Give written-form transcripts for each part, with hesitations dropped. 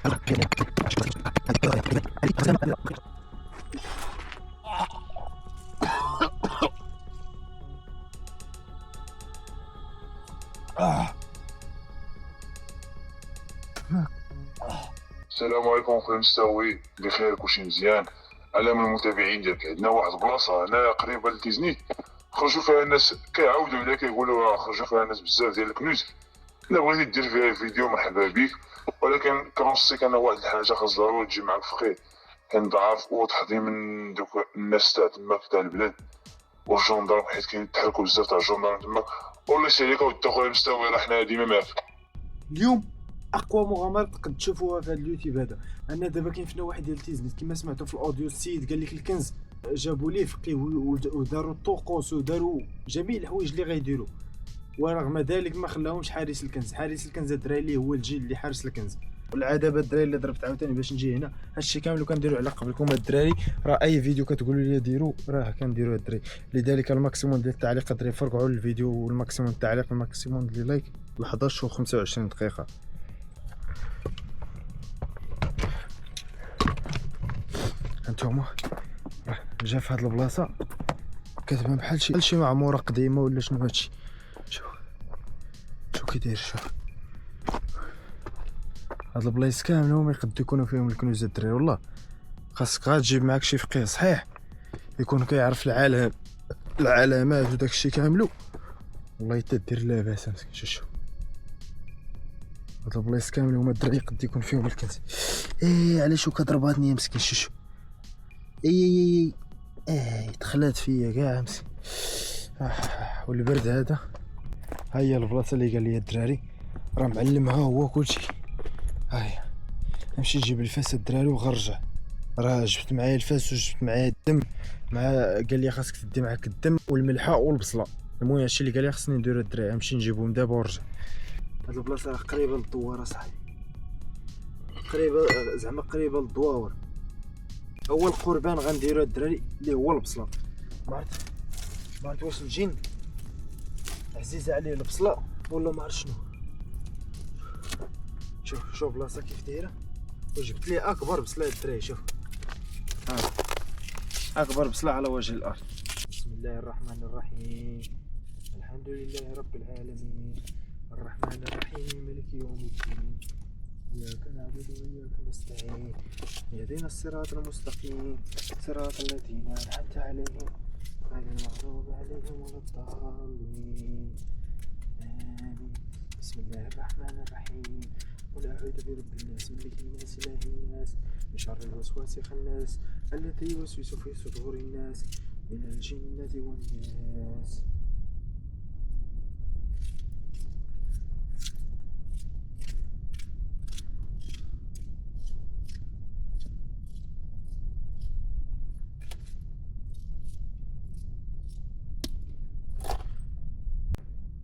السلام عليكم خويا مستوي، بخير كلشي مزيان. على من المتابعين ديالك، عندنا واحد البلاصه هنا قريبه لتيزني خرجوا فيها الناس كيعاودوا عليها كيقولوا خرجوا فيها الناس بزاف ديال الكنوز. الا بغيتي دير فيها فيديو مرحبا بك، ولكن كنوصيك انا واحد الحاجه خاص ضروري تجي معك فخي، كنضعف وتحضي من دوك الناس تاع تماك تاع البلاد والجندرم، حيت كيتحركوا بزاف تاع الجندرم تماك. والله يسهل عليك اودي خويا مستوي، راه حنا ديما معاك. اليوم اقوى مغامره تقد تشوفوها في هذا اليوتيوب هذا. انا دابا كاين فينا واحد ديال تيزنيت كما سمعتوا في الاوديو، السيد قال لك الكنز جابوا ليه فقيه وداروا الطقوس وداروا جميع الحوايج اللي غيديروا، ورغم ذلك ما خلاهمش حارس الكنز. حارس الكنز الدراري اللي هو الجيل اللي حارس الكنز. والعاده الدراري اللي ضربت عاوتاني باش نجي هنا هادشي كامل كنديروا على قبلكم الدراري، راه اي فيديو كتقولوا لي ديروا راه كنديروا الدراري. لذلك الماكسيموم ديال التعليقات الدراري فرقعوا الفيديو، والماكسيموم التعليق الماكسيموم ديال لايك 11 و 25 دقيقه. هانتوما جا في هاد البلاصه كتبان بحال شي معموره قديمه ولا شنو هادشي. شوف كي داير، شوف هاد البلايص كامل هما يقدروا يكونوا فيهم الكنوز الدراري. والله خاصك غير تجيب معاك شي فقيه صحيح يكون كيعرف العلامات وداك الشيء كاملو، والله تدير لاباس. مسكين شوف هاد البلايص كامل هما الدراري يقدر يكون فيهم الكنز. علاش كضرباتني يا مسكين شوف. دخلات فيا كاع مسكين. والبرد هذا. ها هي البلاصه اللي قال لي الدراري راه معلمها هو كلشي. هاهي نمشي نجيب الفاس الدراري وغنرجع. راه جبت معايا الفاس وجبت معايا الدم، قال لي خاصك تدي معاك الدم والملحه والبصله. المهم هادشي اللي قال لي خصني نديرو الدراري، نمشي نجيبهم دابا ونرجع. هاد البلاصه راه قريبه للدوار صاحبي، قريبه للدواور. اول قربان غنديرو الدراري اللي هو البصله. ما عرفت واش الجن عزيزه عليه البصله ولا ما عرفت شنو. شوف بلاصه كيف دايره، وجبت لي اكبر بصله الدراري. شوف اكبر بصله على وجه الارض. بسم الله الرحمن الرحيم، الحمد لله رب العالمين، الرحمن الرحيم، مالك يوم الدين، إياك نعبد وإياك نستعين، اهدنا الصراط المستقيم، صراط الذين أنعمت عليهم غير المغضوب عليهم ولا الضالين، آمين. بسم الله الرحمن الرحيم، قل أعوذ برب الناس، ملك الناس، إله الناس، من شر الوسواس الخناس الذي يوسوس في صدور الناس من الجنة والناس.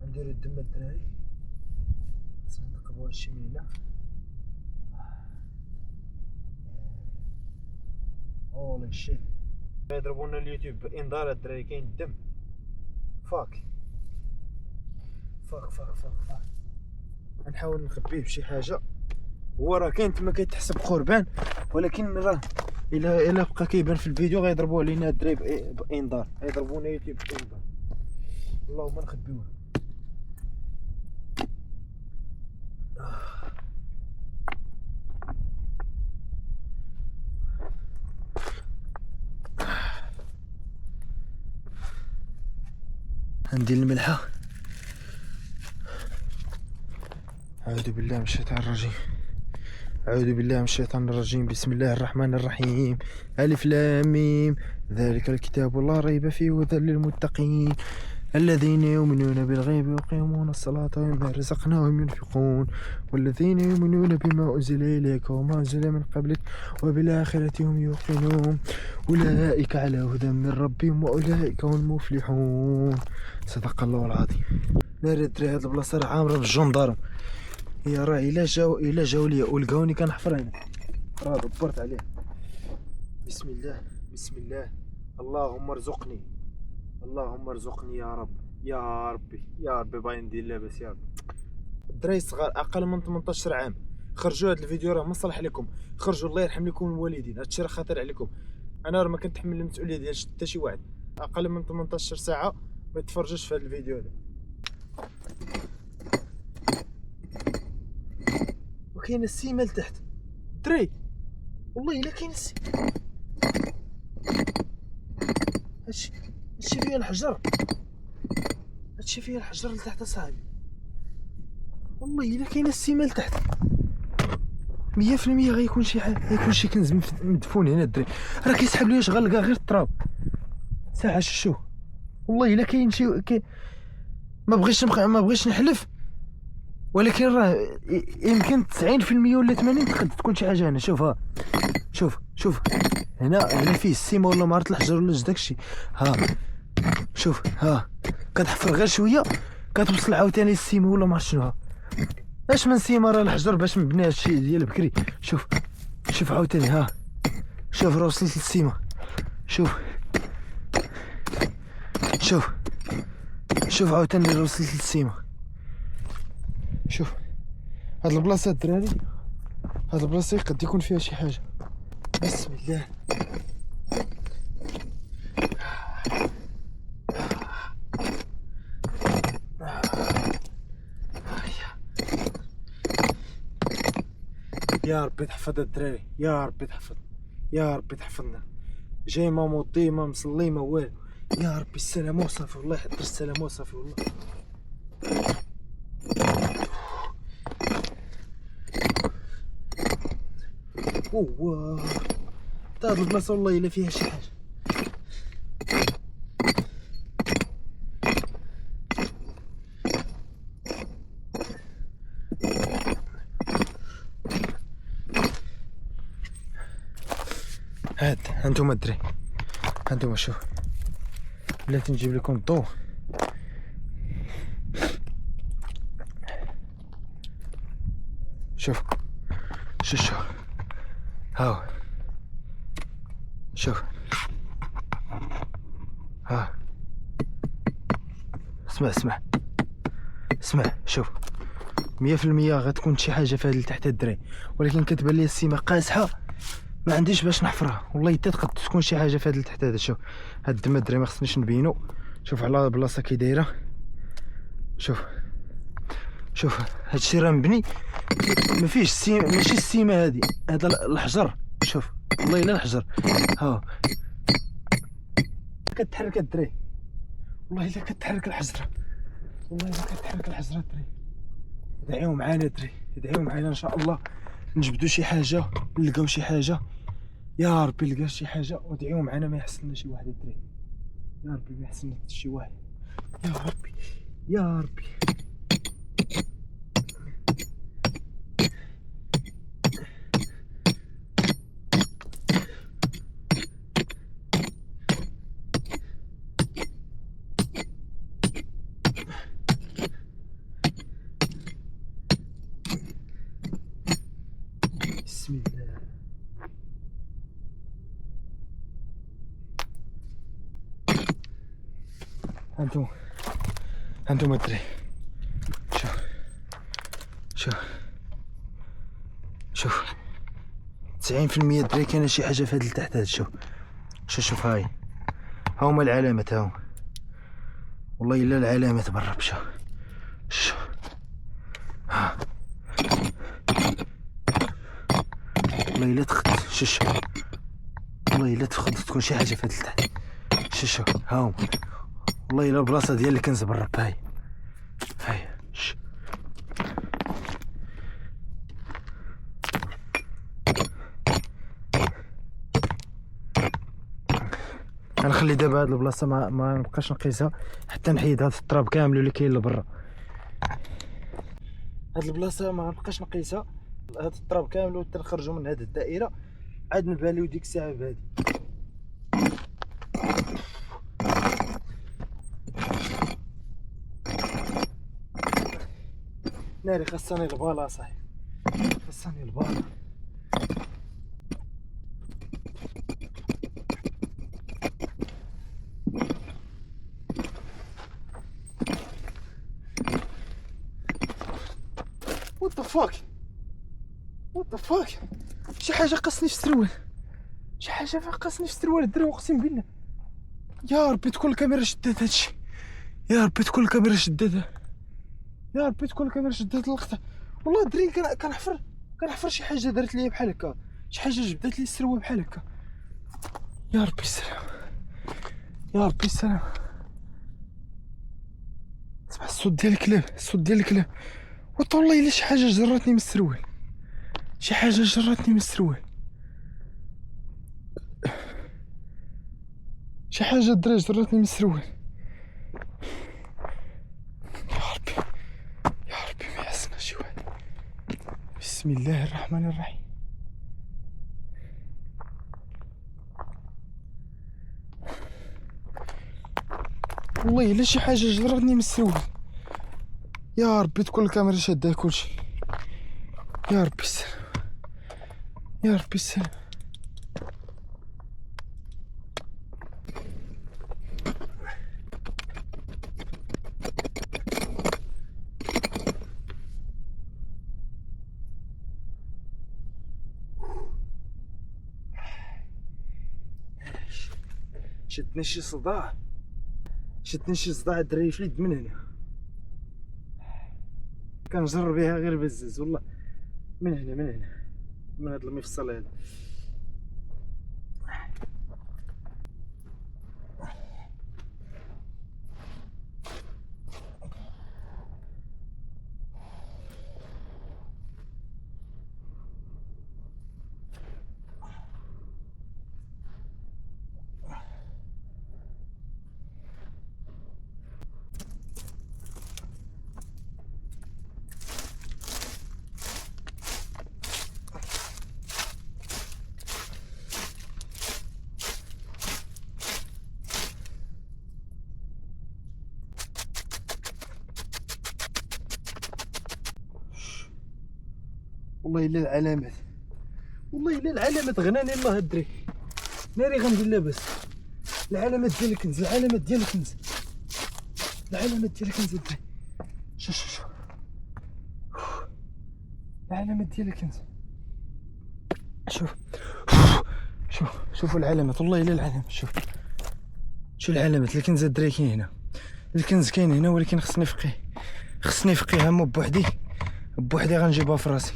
نديرو الدم الدراري، خاصنا نقبو هادشي من هنا. هولي شيت، يضربونا اليوتيوب بانذار الدراري كاين الدم. فاك غنحاول نخبيه بشي حاجه. هو راه كاين تما كيتحسب قربان، ولكن راه الا بقى كيبان في الفيديو غيضربوا علينا الدراري بانذار، غيضربونا يوتيوب بانذار. اللهم نخبيوه. ندير الملحه. أعوذ بالله من الشيطان الرجيم، أعوذ بالله من الشيطان الرجيم، بسم الله الرحمن الرحيم، ألف لام ميم، ذلك الكتاب لا ريب فيه هدى للمتقين الذين يؤمنون بالغيب ويقيمون الصلاة ومما رزقناهم ينفقون والذين يؤمنون بما أنزل إليك وما أنزل من قبلك وبالآخرة هم يوقنون أولئك على هدى من ربهم وأولئك هم المفلحون. صدق الله العظيم. ناري الدراري هاد البلاصة راه عامرة بالجندرم. هي راه إلا جاو ليا ولقاوني كنحفر هنا راه دبرت عليه. بسم الله بسم الله، اللهم ارزقني يا رب يا ربي باغي ندير لاباس يا رب. الدراري صغار اقل من 18 عام خرجوا هذا الفيديو راه مصلح لكم، خرجوا الله يرحم لكم الوالدين، هادشي راه خطير عليكم. انا راه ما كنتحمل المسؤوليه ديال حتى شي واحد اقل من 18 ساعه ما يتفرجش في هذا الفيديو هذا. وكاين السيمه لتحت دري، والله الا كاين السيمه. هادشي فيه الحجر، هادشي فيه الحجر لتحت اصاحبي، والله الا كاين السيمه لتحت 100% غيكون شي حاجه، غيكون شي كنز مدفون هنا الدري. راه كيسحب لي واش غنلقى غير التراب ساعه. شوف والله الا كاين شي ما بغيتش نحلف، ولكن راه يمكن 90% ولا 80 تقد تكون شي حاجه هنا. شوف ها، شوف هنا فيه السيمه ولا مارت الحجر ولا داكشي. ها شوف، ها كتحفر غير شويه كتوصل عاوتاني السيمه ولا مارت شنو. ها اش من سيمه، راه الحجر باش مبني هادشي ديال بكري. شوف عاوتاني، ها شوف راه وصلت للسيمه. شوف عاوتاني راه وصلت للسيمه. شوف هاد البلاصه الدراري، هاد البلاصه قد يكون فيها شي حاجه. بسم الله. يا ربي تحفظ الدراري، يا ربي تحفظنا. جاي ما موطي ما مصلي ما والو، يا ربي السلامه وصافي، والله يحضر السلامه وصافي والله. اوه هاد البلاصه والله الا فيها شي حاجه. هاد هانتوما الدري، هانتوما شوف، بلاتي نجيب لكم الضوء. شوف هاو، شوف ها، اسمع شوف 100% غتكون شي حاجه في هاد تحت الدري، ولكن كتبان لي السيمه قاصحه ما عنديش باش نحفرها، والله حتى تقد تكون شي حاجه في هاد تحت هذا. شوف هاد الدم الدري ما خصنيش نبينو. شوف على بلاصه كي دايره، شوف هادشي راه مبني ما فيهش السيمه، ماشي السيمه هادي، هذا الحجر. شوف والله الا الحجر، ها كتحرك الدري، والله الا كتحرك الحجره، والله الا كتحرك الحجره الدري. ادعيو معانا الدري، ادعيو معانا ان شاء الله نجبدو شي حاجه، نلقاو شي حاجه، يا ربي نلقاو شي حاجه. وادعيو معانا ما يحصلنا شي واحد الدري، يا ربي ما يحصلنا شي واحد، يا ربي يا ربي. بسم الله. هانتوما الدري، شوف 90% الدري كاينه شي حاجه في هاد لتحت هاد. شوف هاي هاهما العلامات، هاهما والله الا العلامات برا بشا. ها والله الا تخد، والله الا تخد تكون شي حاجه في هاد لتحت. شوف هاهما والله الا البلاصه ديال الكنز برا. هاي غنخلي دابا هاد البلاصه ما نبقاش نقيسها حتى نحيد هاد التراب كامل اللي كاين لبرا. هاد البلاصه ما نبقاش نقيسها، هاد التراب كامل حتى نخرجوا من هاد الدائره عاد نباليو ديك الساعه بهادي. ناري خاصني البالا صاحبي، خاصني البالا. What the fuck? وات ذا فاك، شي حاجه قصني في السروال، شي حاجه قصني في السروال الدري، اقسم بالله. يا ربي تكون الكاميرا شدات هادشي، يا ربي تكون الكاميرا شداتها، يا ربي تكون الكاميرا شدات اللقطه. والله الدري كنحفر شي حاجه دارت لي بحال هكا، شي حاجه جبدات لي السروال بحال هكا. يا ربي السلام، يا ربي السلام. سمع الصوت ديال الكلاب، الصوت ديال الكلاب. والله الا شي حاجه جراتني من السروال، شي حاجه جراتني من السروال، شي حاجه الدراري جراتني من السروال. يا ربي، يا ربي ما يحسنا شي واحد. بسم الله الرحمن الرحيم. والله الا شي حاجه جراتني من السروال. يا ربي تكون الكاميرا شاده كلشي. يا ربي السلام، يا ربي السلام. شدني شي صداع، شدني شي صداع الدراري في اليد من هنا، كنجر بها غير بزز والله. من هنا من هنا من هاد المفصل هذا. والله الا العلامات، والله الا العلامات غناني الله الدري، ناري غندير لاباس. العلامات ديال الكنز، العلامات ديال الكنز، العلامات ديال الكنز الدري. شوف شوف شوف العلامات ديال الكنز، شوف شوف شوفوا العلامات، والله الا العلامات. شوف شو العلامات. الكنز الدري كاين هنا، الكنز كاين هنا، ولكن خصني نفقيه، خصني نفقيها اما بوحدي، بوحدي غنجيبها في راسي،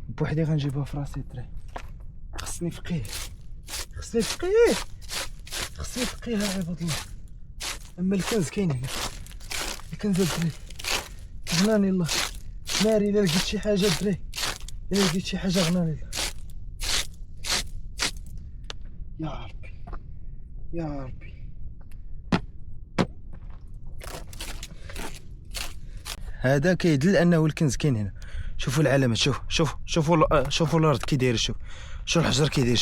بوحدي غنجيبها في راسي الدري. خصني نفقيه، خصني نفقيه، خصني نفقيها عباد الله. اما الكنز كاين هنا، الكنز الدري غناني الله. ناري الا لقيت شي حاجه الدري، الا لقيت شي حاجه غناني الله. يا ربي يا ربي. هذا كيدل انه الكنز كاين هنا. شوفوا العلامات، شوفوا الارض كي داير، شوف الحجر كي داير،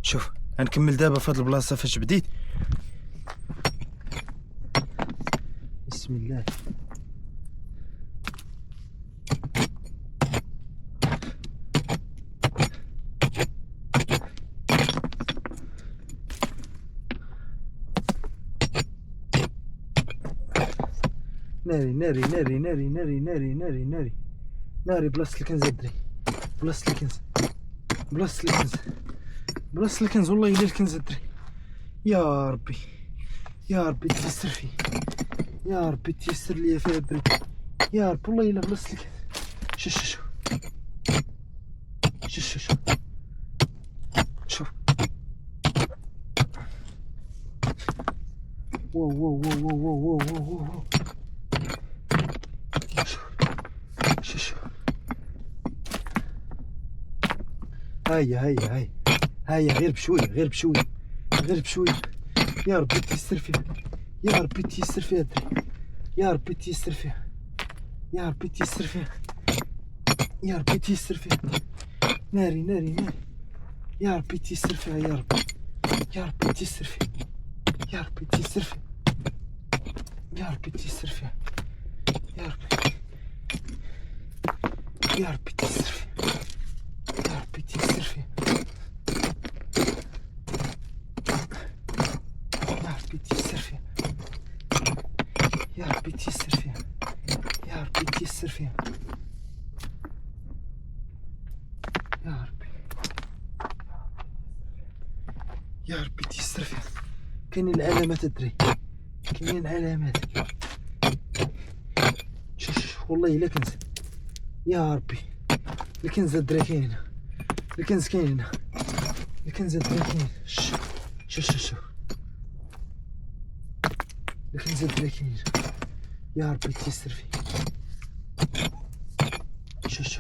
شوف غنكمل دابا في هاد البلاصه فاش بديت. بسم الله. ناري ناري ناري ناري ناري ناري ناري ناري ناري. بلاصة الكنز الدري، بلاصة الكنز، بلاصة الكنز، بلاصة الكنز. والله الا الكنز الدري. يا ربي يا ربي تيسر فيه، يا ربي تيسر ليا فيه الدري، يا رب. والله الا بلاصة الكنز. شوف شوف شوف شوف شوف شوف. واو واو واو واو واو واو واو. شوف هيا غير بشويه، غير بشويه، غير بشويه. يا ربي تيسر فيها، يا ربي تيسر فيها الدري، يا ربي تيسر فيها، يا ربي تيسر فيها، يا ربي تيسر فيها. ناري ناري ناري. يا ربي تيسر فيها، يا ربي، يا ربي تيسر فيها، يا ربي تيسر فيها، يا ربي تيسر فيها، يا ربي، يا ربي تيسر فيها، يا ربي تيسر فيها، يا ربي تيسر فيها، يا ربي تيسر فيها، يا ربي تيسر فيها. كاينين العلامات الدري، كاينين علامات. شوف والله الا كنز، يا ربي الكنز الدري كاين هنا، الكنز كاين هنا، الكنز الدري كاين. شوف الكنز الدري كاين، يا ربي تيسر فيه. شوف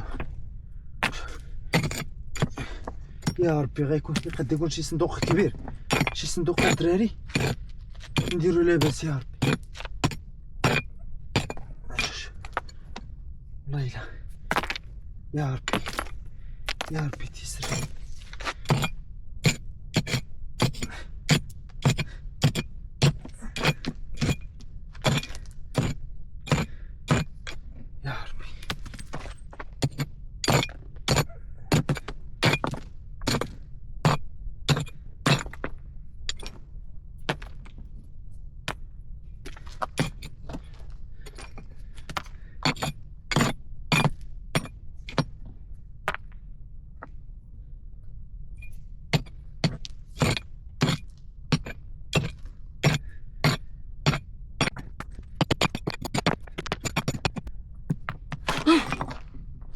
يا ربي غيكون قد يكون شي صندوق كبير، شي صندوق الدراري نديرو لاباس. يا ربي والله الا، يا ربي تيسر فيه. يا ربي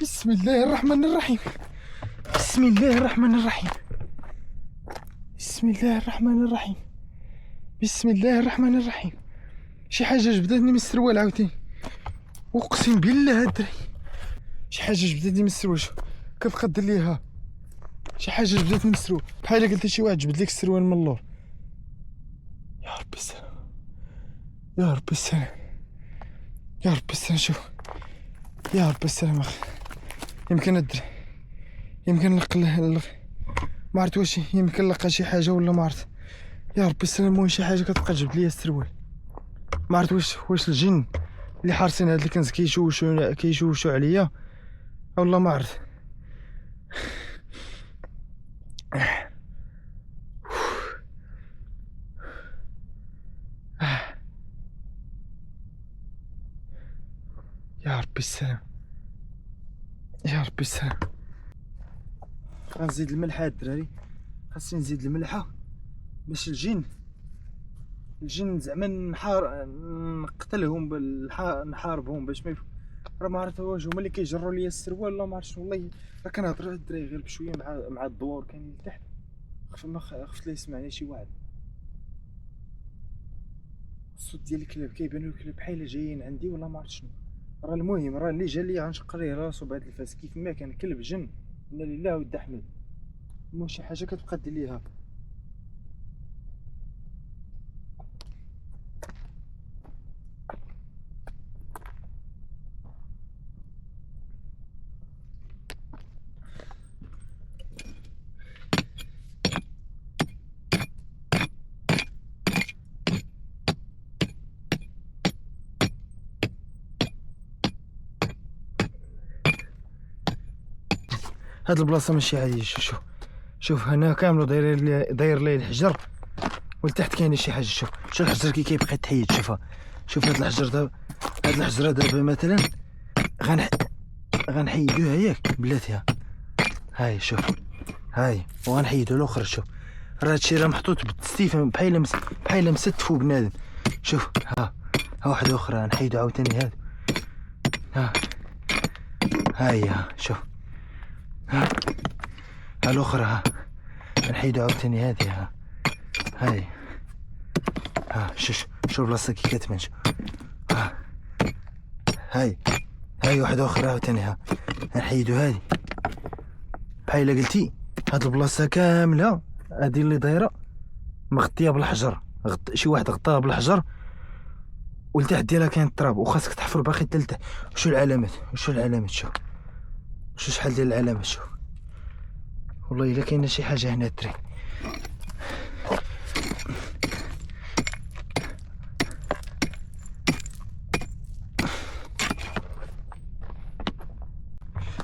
بسم الله الرحمن الرحيم، بسم الله الرحمن الرحيم، بسم الله الرحمن الرحيم، بسم الله الرحمن الرحيم. شي حاجه جبدتني من السروال عاوتاني، اقسم بالله الدري شي حاجه جبدتني من السروال. كتبقى دير ليها شي حاجه جبدتني من السروال، بحال قلت شي واحد جبد لك السروال من اللور. يا ربي السلام، يا ربي السلام، يا ربي السلام. شوف يا ربي السلام اخي، يمكن الدري يمكن نقل ما عرفت واش يمكن لقى شي حاجه ولا ما عرفت. يا ربي السلام، المهم شي حاجه كتبقى تجبد ليا السروال. ما عرفت واش الجن اللي حارسين هاد الكنز كيشوشوا عليا والله ما عرفت. يا ربي السلام، يا ربي السلام. غنزيد الملحه الدراري، خاصني نزيد الملحه باش الجن زعما نقتلهم نحاربهم باش ما راه ما عرفت واش هما اللي كيجروا ليا السروال ولا ما عرفتش. والله راه كنهضر الدراري غير بشويه مع الدوار كاينين لتحت، خفت لا يسمعني شي واحد. الصوت ديال الكلاب كيبانوا الكلاب بحال جايين عندي ولا ما عرفت شنو. راه المهم راه اللي جا ليا غنشق ليه راسو بهاد الفاس كيف ما كان كلب جن. انا لله ود احمد. المهم شي حاجه كتبقى دير ليها. هاد البلاصه ماشي عاديه. شوف هنا كامل داير ليه الحجر ولتحت كاينه شي حاجه. شوف الحجر كي كيبقى تحيد. شوف هاد الحجر دابا، هاد الحجره دابا مثلا غنحيدوها ياك بلاتي. هاي شوف هاي، وغنحيدو الاخر. شوف راه هادشي راه محطوط بالتستيفه بحال مستفو بنادم. شوف ها واحده اخرى نحيدو عاوتاني. هاد هاي شوف ها الاخرى، ها نحيدو عاوتاني هادي. هاي شوف بلاصه كي كتبان. شوف هاي واحده اخرى عاوتاني. نحيدو هادي بحال قلتي. هاد البلاصه كامله هادي اللي دايره مغطيه بالحجر. شي واحد غطاها بالحجر ولتحت ديالها كاين التراب، وخاصك تحفر باقي حتى لتحت. شو العلامات؟ شوف شحال ديال العلامات. شوف والله الا كاينه شي حاجه هنا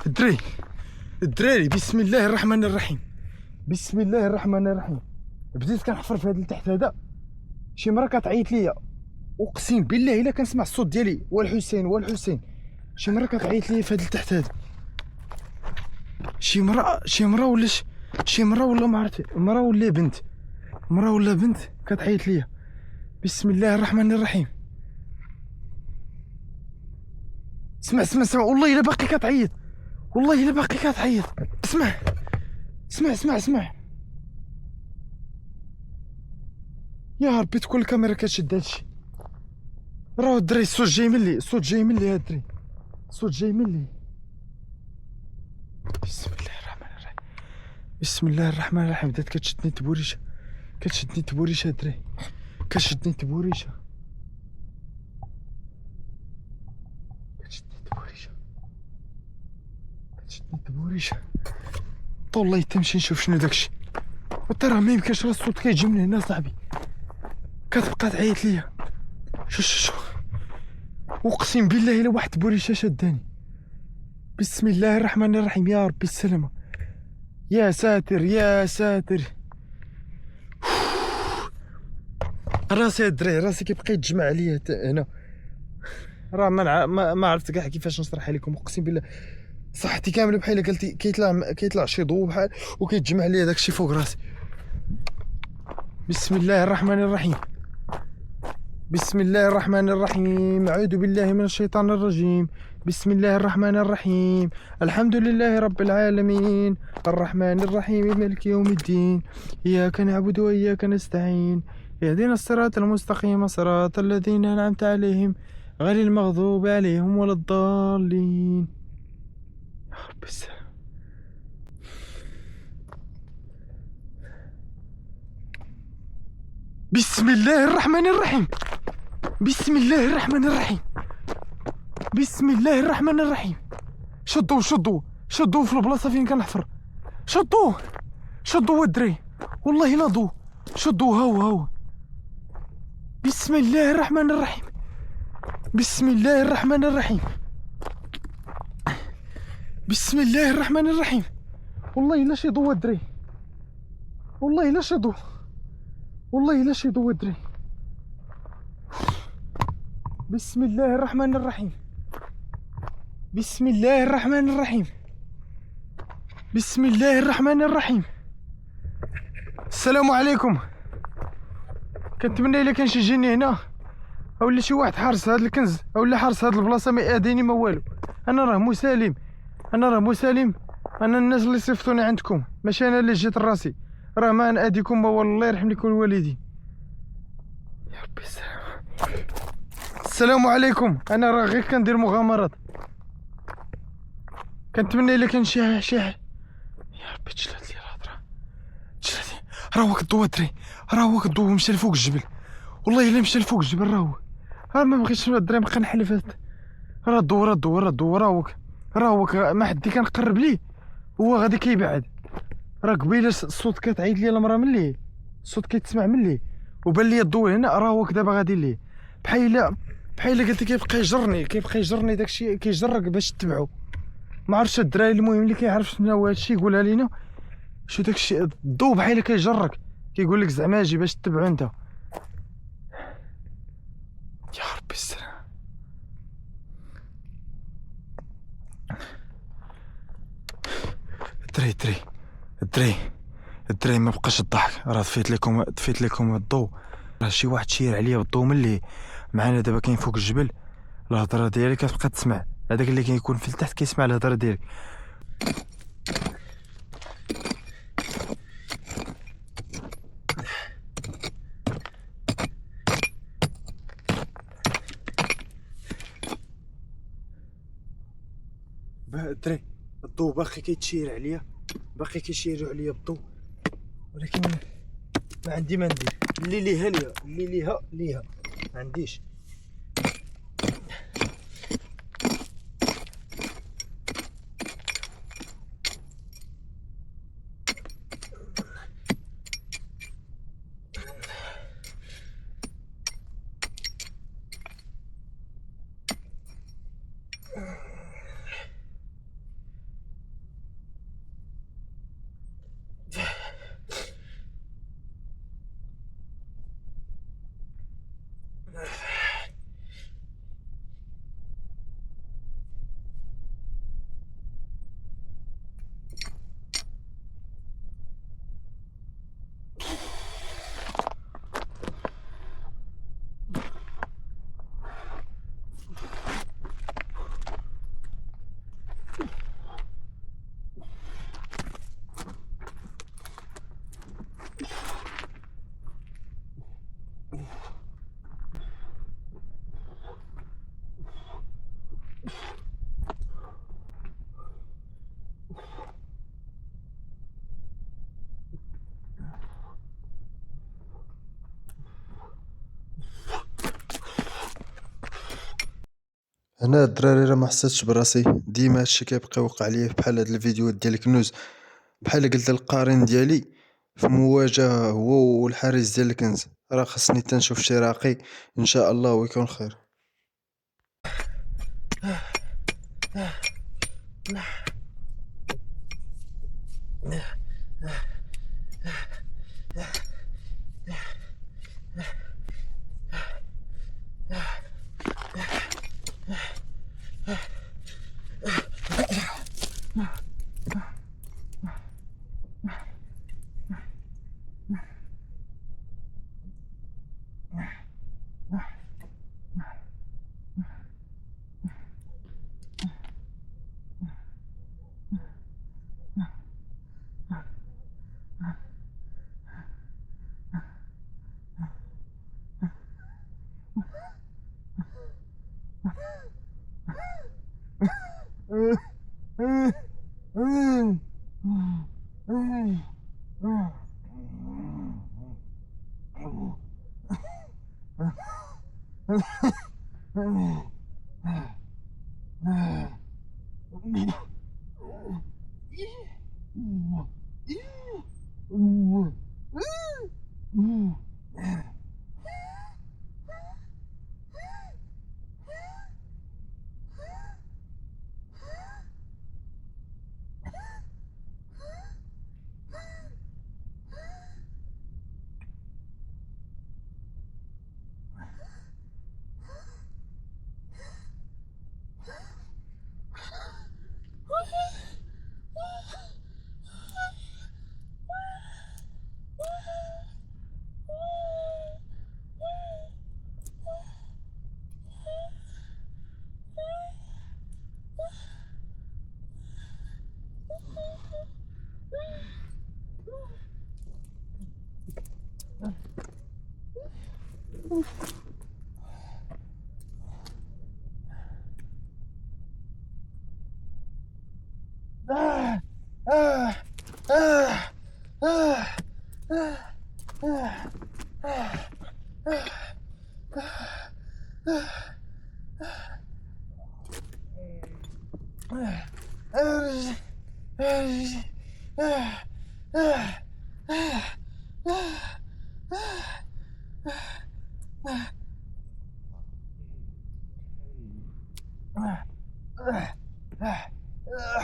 الدري. الدراري بسم الله الرحمن الرحيم، بسم الله الرحمن الرحيم. بديت كنحفر في هذا لتحت. هذا شي مرة كتعيط ليا، اقسم بالله الا كنسمع الصوت ديالي والحسين. شي مرة كتعيط ليا في هذا لتحت. هذا شي مرة ولا ما عرفت، مرة ولا بنت. مرا ولا بنت كتعيط ليا. بسم الله الرحمن الرحيم. اسمع اسمع اسمع، والله الا باقي كتعيط، والله الا باقي كتعيط. اسمع اسمع اسمع اسمع. يا ربي تكون الكاميرا كتشد هادشي. راه الدري الصوت جاي منلي، الصوت جاي منلي، هاد الدري الصوت جاي منلي. بسم الله الرحمن الرحيم. بسم الله الرحمن الرحيم. بدات كتشدني تبوريشه، كتشدني تبوريشه الدري، كتشدني تبوريشه، كتشدني تبوريشه، كتشدني تبوريشه. والله تمشي نشوف شنو داكشي. وانت راه ميمكنش، راه الصوت كيجي من هنا صاحبي. كتبقى تعيط ليا. شو شو شو، اقسم بالله الا واحد بوريشه شداني. بسم الله الرحمن الرحيم. يا ربي السلامه. يا ساتر يا ساتر. راسي الدري، راسي كيبقى يتجمع عليا هنا. راه ما عرفت كاع كيفاش نشرح لكم. اقسم بالله صحتي كامله بحال قلتي كيطلع شي ضو بحال وكيتجمع ليا داكشي فوق راسي. بسم الله الرحمن الرحيم. بسم الله الرحمن الرحيم. أعوذ بالله من الشيطان الرجيم. بسم الله الرحمن الرحيم. الحمد لله رب العالمين، الرحمن الرحيم، مالك يوم الدين، إياك نعبد وإياك نستعين، اهدنا الصراط المستقيم، صراط الذين أنعمت عليهم غير المغضوب عليهم ولا الضالين. يا رب السلام. بسم الله الرحمن الرحيم. بسم الله الرحمن الرحيم. بسم الله الرحمن الرحيم. شدوه شدوه شدوه في البلاصه فين كنحفر. شدوه شدوه الدري، والله لا ضو. شدوه هاو هاو. بسم الله الرحمن الرحيم. بسم الله الرحمن الرحيم. بسم الله الرحمن الرحيم. والله لا شي ضو الدري، والله لا شي ضو، والله لا شي ضو الدري. بسم الله الرحمن الرحيم. بسم الله الرحمن الرحيم. بسم الله الرحمن الرحيم. السلام عليكم. كنتمنى الا كان شي جيني هنا اولا شي واحد حارس هذا الكنز اولا حارس هذه البلاصه ما يأذيني ما والو. انا راه مسالم، انا راه مسالم. انا الناس اللي صيفطوني عندكم، ماشي انا اللي جيت لراسي. راه ما نأذيكم ما والله. الله يرحم لكم الوالدين. يا ربي السلام. السلام عليكم. انا راه غير كندير مغامرات. كنتمنى الا كان شي يا ربي تشلات لي الهضره، تشلات لي. راه هو كضو الدري، راه هو كضو مشى لفوق الجبل، والله الا مشى لفوق الجبل. راه ما بغيتش الدري نبقى نحلف. راه الضو راه الضو راه الضو راه هو ما حدي كنقرب ليه هو غادي كيبعد. راه قبيله الصوت كتعيط لي المراه من ليه، الصوت كيتسمع من ليه، وبان لي الضو هنا. راه هو دابا غادي ليه بحال قلت كيبقى يجرني داكشي كيجرك باش تتبعو. ما عرفتش الدراري المهم اللي كيعرف شنو هو هادشي يقولها لينا. شو داكشي الضو بحال كيجرك كيقول لك زعما اجي باش تتبعو انت. يا ربي السلام. الدري ما بقاش الضحك. راه طفيت لكم الضو. راه شي واحد شير عليا بالضو ملي معانا دابا كاين فوق الجبل. الهضره ديالي كتبقى تسمع، هذاك اللي كيكون في التحت كيسمع الهضره ديالي. الدري الضو باقي كيتشير عليا، باقي كيشيروا عليا الضو، ولكن ما عندي ما ندير. اللي ليها ليها، اللي ليها ما عنديش. هنا الدراري راه ما حسيتش براسي، ديما هادشي كيبقى يوقع ليا بحال هاد الفيديوهات ديال الكنوز، بحال قلت القارن ديالي في مواجهة هو والحارس ديال الكنز. راه خصني تنشوف شي راقي ان شاء الله ويكون خير.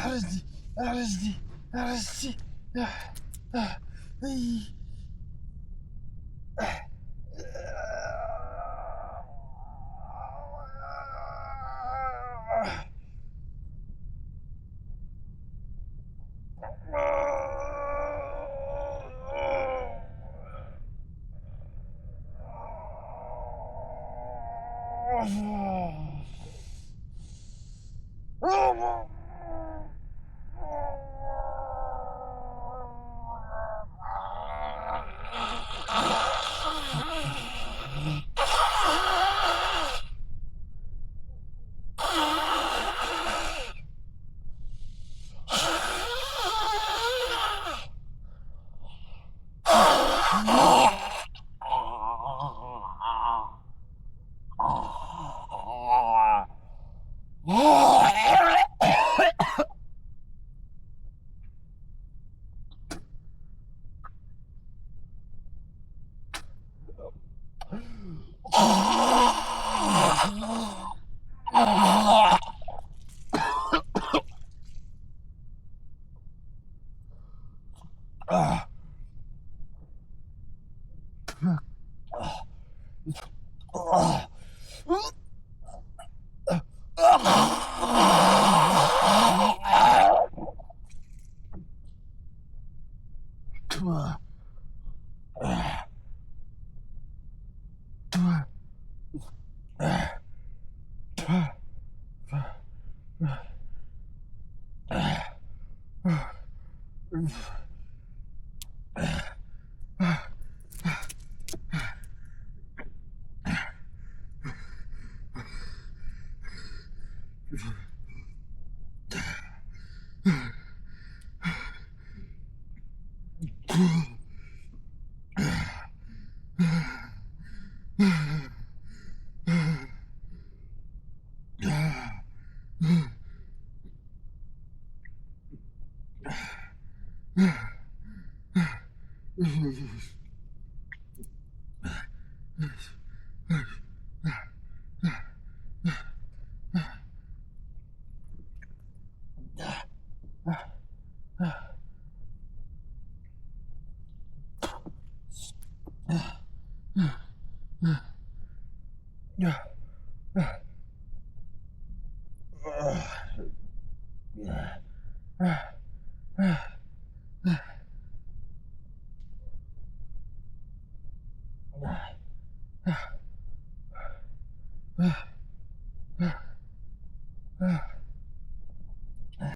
رجلي رجلي رجلي. آه.